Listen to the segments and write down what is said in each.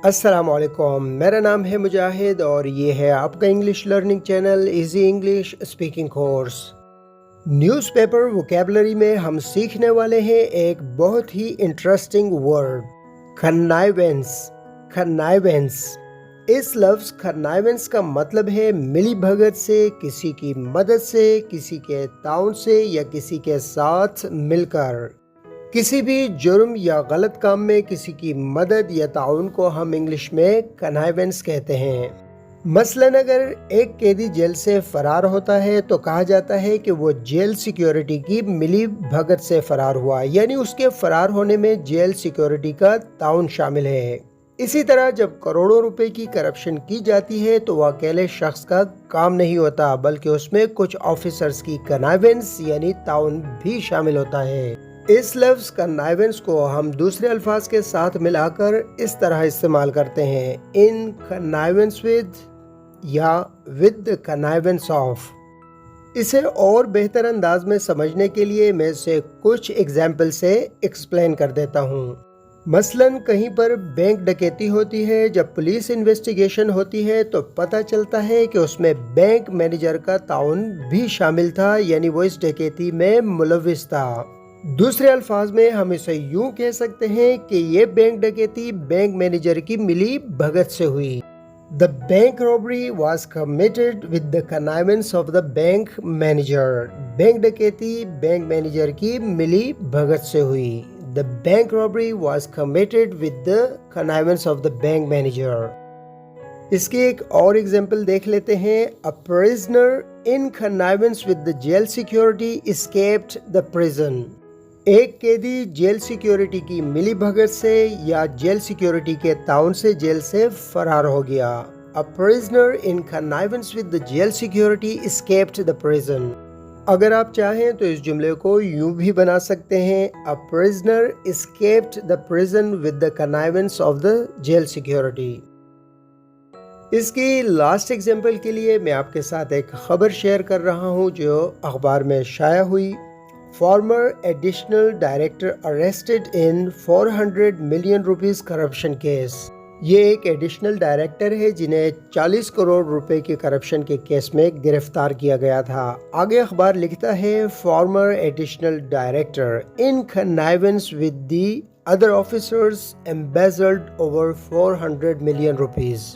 अस्सलामुअलैकुम, मेरा नाम है मुजाहिद और ये है आपका English learning channel easy English speaking course. Newspaper vocabulary में हम सीखने वाले हैं एक बहुत ही इंटरेस्टिंग वर्ड, कन्नाइवेंस। कन्नाइवेंस। इस लफ्ज़ कन्नाइवेंस का मतलब है मिली भगत से, किसी की मदद से, किसी के ताउन से या किसी के साथ मिलकर। किसी भी जुर्म या गलत काम में किसी की मदद या ताउन को हम इंग्लिश में कन्नाइवेंस कहते हैं। मसलन अगर एक कैदी जेल से फरार होता है तो कहा जाता है कि वो जेल सिक्योरिटी की मिली भगत से फरार हुआ, यानी उसके फरार होने में जेल सिक्योरिटी का ताउन शामिल है। इसी तरह जब करोड़ों रुपए की करप्शन की जाती है तो वह अकेले शख्स का काम नहीं होता, बल्कि उसमें कुछ ऑफिसर्स की कन्नाइवेंस यानी ताउन भी शामिल होता है। इस लफ्ज़ कन्नाइवेंस को हम दूसरे अल्फाज के साथ मिलाकर इस तरह इस्तेमाल करते हैं, इन कन्नाइवेंस विद या विद द कन्नाइवेंस ऑफ। इसे और बेहतर अंदाज में समझने के लिए मैं इसे कुछ एग्जाम्पल से एक्सप्लेन कर देता हूँ। मसलन कहीं पर बैंक डकैती होती है, जब पुलिस इन्वेस्टिगेशन होती है तो पता चलता है कि उसमें बैंक मैनेजर का ताउन भी शामिल था, यानी वो इस डकैती में मुलविस था। दूसरे अल्फाज में हम इसे यूं कह सकते हैं कि ये बैंक डकैती बैंक मैनेजर की मिली भगत से हुई। The bank robbery was committed with the connivance of the bank manager. Bank डकैती बैंक मैनेजर की मिली भगत से हुई। The bank robbery was committed with the connivance of the bank manager. इसकी एक और एग्जाम्पल देख लेते हैं। A prisoner in connivance with the jail security escaped the prison. एक कैदी जेल सिक्योरिटी की मिली भगत से या जेल सिक्योरिटी के ताउन से जेल से फरार हो गया। A prisoner in connivance with the jail security escaped the prison. अगर आप चाहें तो इस जुमले को यूं भी बना सकते हैं, a prisoner escaped the prison with the connivance of the jail security. इसकी लास्ट एग्जाम्पल के लिए मैं आपके साथ एक खबर शेयर कर रहा हूं जो अखबार में शाया हुई। Former additional director arrested in 400 million rupees corruption case। ये एक एडिशनल डायरेक्टर है जिन्हें 40 करोड़ रुपए के करप्शन के केस में गिरफ्तार किया गया था। आगे अखबार लिखता है, former additional director in connivance with the other officers embezzled over 400 million rupees.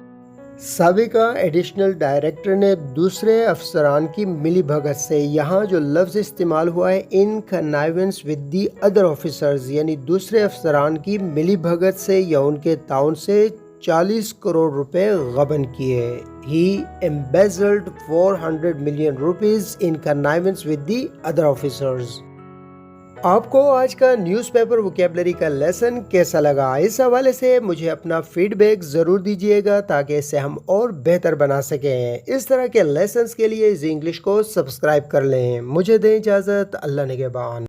साबिका एडिशनल डायरेक्टर ने दूसरे अफसरान की मिली भगत से, यहाँ जो लफ्ज़ इस्तेमाल हुआ है इन connivance with the other officers, यानी दूसरे अफसरान की मिली भगत से या उनके ताउन से 40 करोड़ रुपए गबन किए। He embezzled 400 million rupees in connivance with the other officers. आपको आज का न्यूज़पेपर वोकैबुलरी का लेसन कैसा लगा? इस हवाले से मुझे अपना फीडबैक ज़रूर दीजिएगा ताकि इसे हम और बेहतर बना सकें। इस तरह के लेसन्स के लिए इस इंग्लिश को सब्सक्राइब कर लें। मुझे दें इजाज़त। अल्लाह निगहबान।